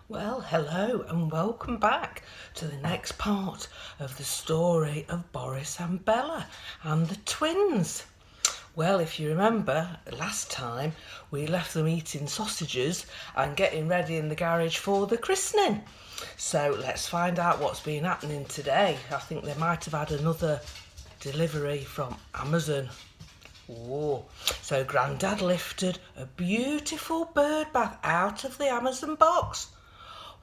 Well, hello and welcome back to the next part of the story of Boris and Bella and the twins. Well, if you remember, last time we left them eating sausages and getting ready in the garage for the christening. So let's find out what's been happening today. I think they might have had another delivery from Amazon. Oh, so Grandad lifted a beautiful bird bath out of the Amazon box.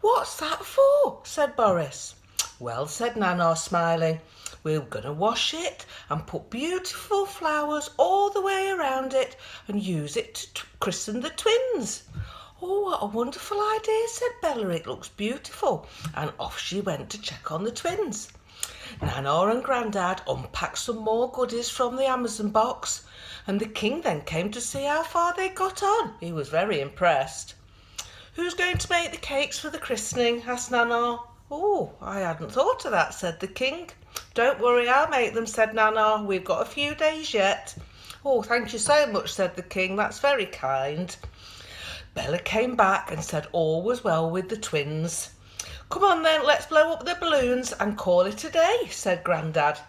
"What's that for?" said Boris. "Well," said Nana, smiling, "we're going to wash it and put beautiful flowers all the way around it and use it to christen the twins." "Oh, what a wonderful idea," said Bella. "It looks beautiful." And off she went to check on the twins. Nana and Grandad unpacked some more goodies from the Amazon box, and the king then came to see how far they got on. He was very impressed. "Who's going to make the cakes for the christening?" asked Nana. "Oh, I hadn't thought of that," said the king. "Don't worry, I'll make them," said Nana. "We've got a few days yet." "Oh, thank you so much," said the king. "That's very kind." Bella came back and said all was well with the twins. "Come on then, let's blow up the balloons and call it a day," said Grandad.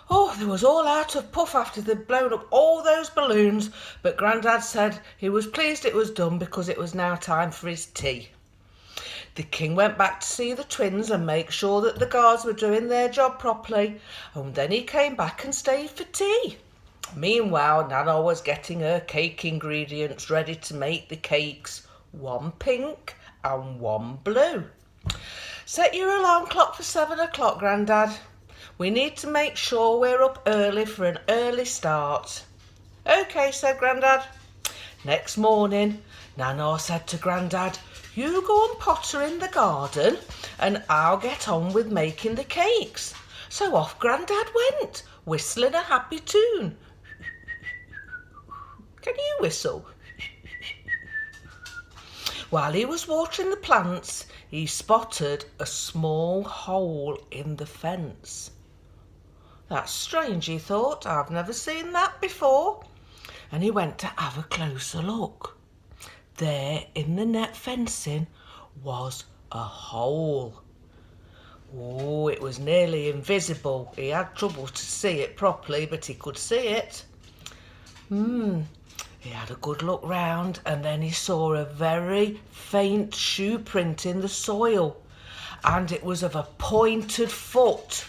Oh, they was all out of puff after they'd blown up all those balloons, but Grandad said he was pleased it was done because it was now time for his tea. The king went back to see the twins and make sure that the guards were doing their job properly, and then he came back and stayed for tea. Meanwhile, Nana was getting her cake ingredients ready to make the cakes, one pink and one blue. "Set your alarm clock for 7 o'clock, Grandad. We need to make sure we're up early for an early start." "OK," said Grandad. Next morning, Nana said to Grandad, "You go and potter in the garden and I'll get on with making the cakes." So off Grandad went, whistling a happy tune. Can you whistle? While he was watering the plants, he spotted a small hole in the fence. "That's strange," he thought. "I've never seen that before." And he went to have a closer look. There in the net fencing was a hole. Oh, it was nearly invisible. He had trouble to see it properly, but he could see it. He had a good look round, and then he saw a very faint shoe print in the soil, and it was of a pointed foot.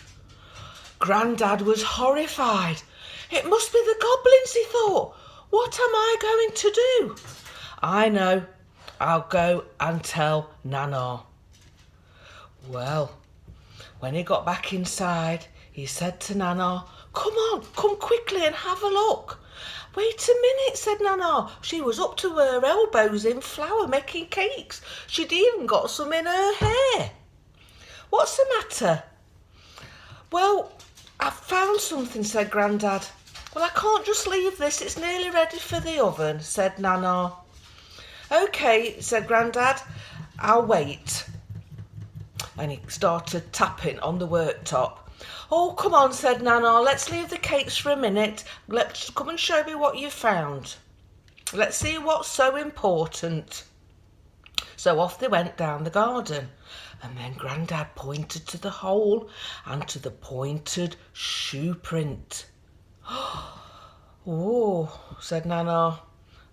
Grandad was horrified. "It must be the goblins," he thought. "What am I going to do?" "I know. I'll go and tell Nana." Well, when he got back inside, he said to Nana, "Come on, come quickly and have a look." "Wait a minute," said Nana. She was up to her elbows in flour making cakes. She'd even got some in her hair. "What's the matter?" "Well, I've found something," said Grandad. "Well, I can't just leave this. It's nearly ready for the oven," said Nana. "OK," said Grandad. "I'll wait." And he started tapping on the worktop. "Oh, come on," said Nana. "Let's leave the cakes for a minute. Let's come and show me what you found. Let's see what's so important." So off they went down the garden, and then Grandad pointed to the hole and to the pointed shoe print. "Oh," said Nana,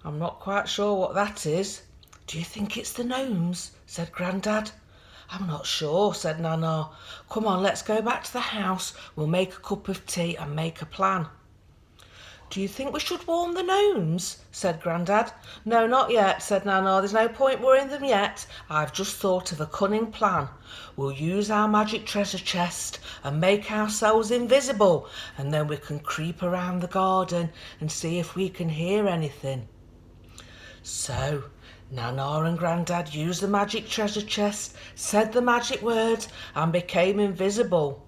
"I'm not quite sure what that is." "Do you think it's the gnomes?" said Grandad. "I'm not sure," said Nana. "Come on, let's go back to the house. We'll make a cup of tea and make a plan." "Do you think we should warn the gnomes?" said Grandad. "No, not yet," said Nana. "There's no point worrying them yet. I've just thought of a cunning plan. We'll use our magic treasure chest and make ourselves invisible, and then we can creep around the garden and see if we can hear anything." So Nana and Grandad used the magic treasure chest, said the magic words, and became invisible.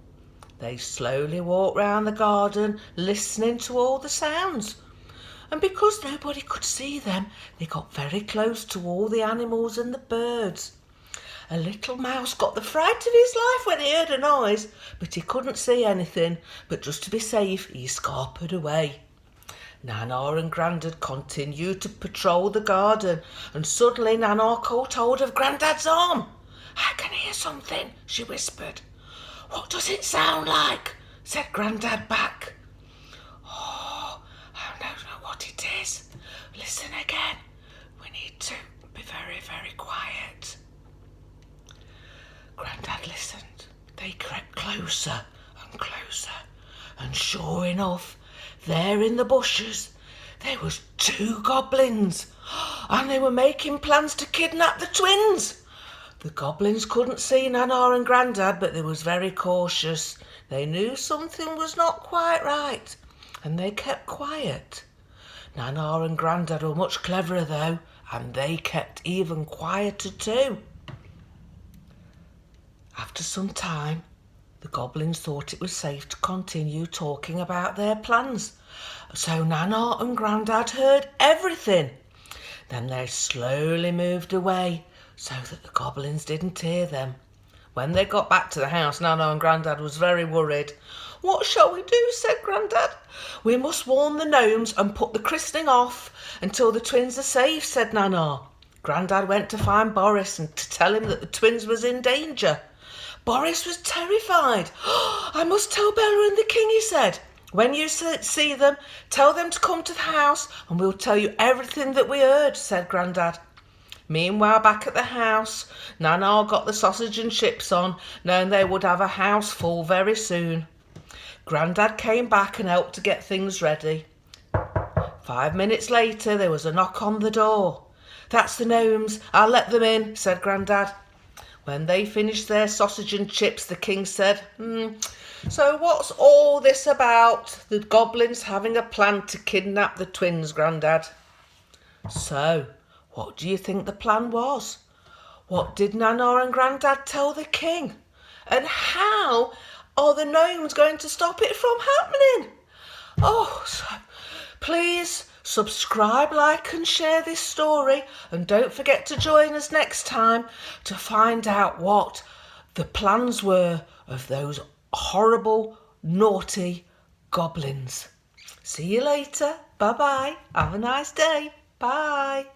They slowly walked round the garden, listening to all the sounds. And because nobody could see them, they got very close to all the animals and the birds. A little mouse got the fright of his life when he heard a noise, but he couldn't see anything. But just to be safe, he scarpered away. Nana and Grandad continued to patrol the garden, and suddenly Nana caught hold of Grandad's arm. "I can hear something," she whispered. "What does it sound like?" said Grandad back. "Oh, I don't know what it is. Listen again. We need to be very, very quiet." Grandad listened. They crept closer and closer, and sure enough, there in the bushes, there was 2 goblins, and they were making plans to kidnap the twins. The goblins couldn't see Nana and Grandad, but they was very cautious. They knew something was not quite right, and they kept quiet. Nana and Grandad were much cleverer though, and they kept even quieter too. After some time, the goblins thought it was safe to continue talking about their plans. So Nana and Grandad heard everything. Then they slowly moved away so that the goblins didn't hear them. When they got back to the house, Nana and Grandad was very worried. "What shall we do?" said Grandad. "We must warn the gnomes and put the christening off until the twins are safe," said Nana. Grandad went to find Boris and to tell him that the twins was in danger. Boris was terrified. "I must tell Bella and the king," he said. "When you see them, tell them to come to the house and we'll tell you everything that we heard," said Grandad. Meanwhile, back at the house, Nana got the sausage and chips on, knowing they would have a house full very soon. Grandad came back and helped to get things ready. 5 minutes later, there was a knock on the door. "That's the gnomes. I'll let them in," said Grandad. When they finished their sausage and chips, the king said, "So what's all this about? The goblins having a plan to kidnap the twins, Grandad." "So, what do you think the plan was? What did Nana and Grandad tell the king? And how are the gnomes going to stop it from happening?" So please subscribe, like and share this story, and don't forget to join us next time to find out what the plans were of those horrible, naughty goblins. See you later. Bye-bye. Have a nice day. Bye.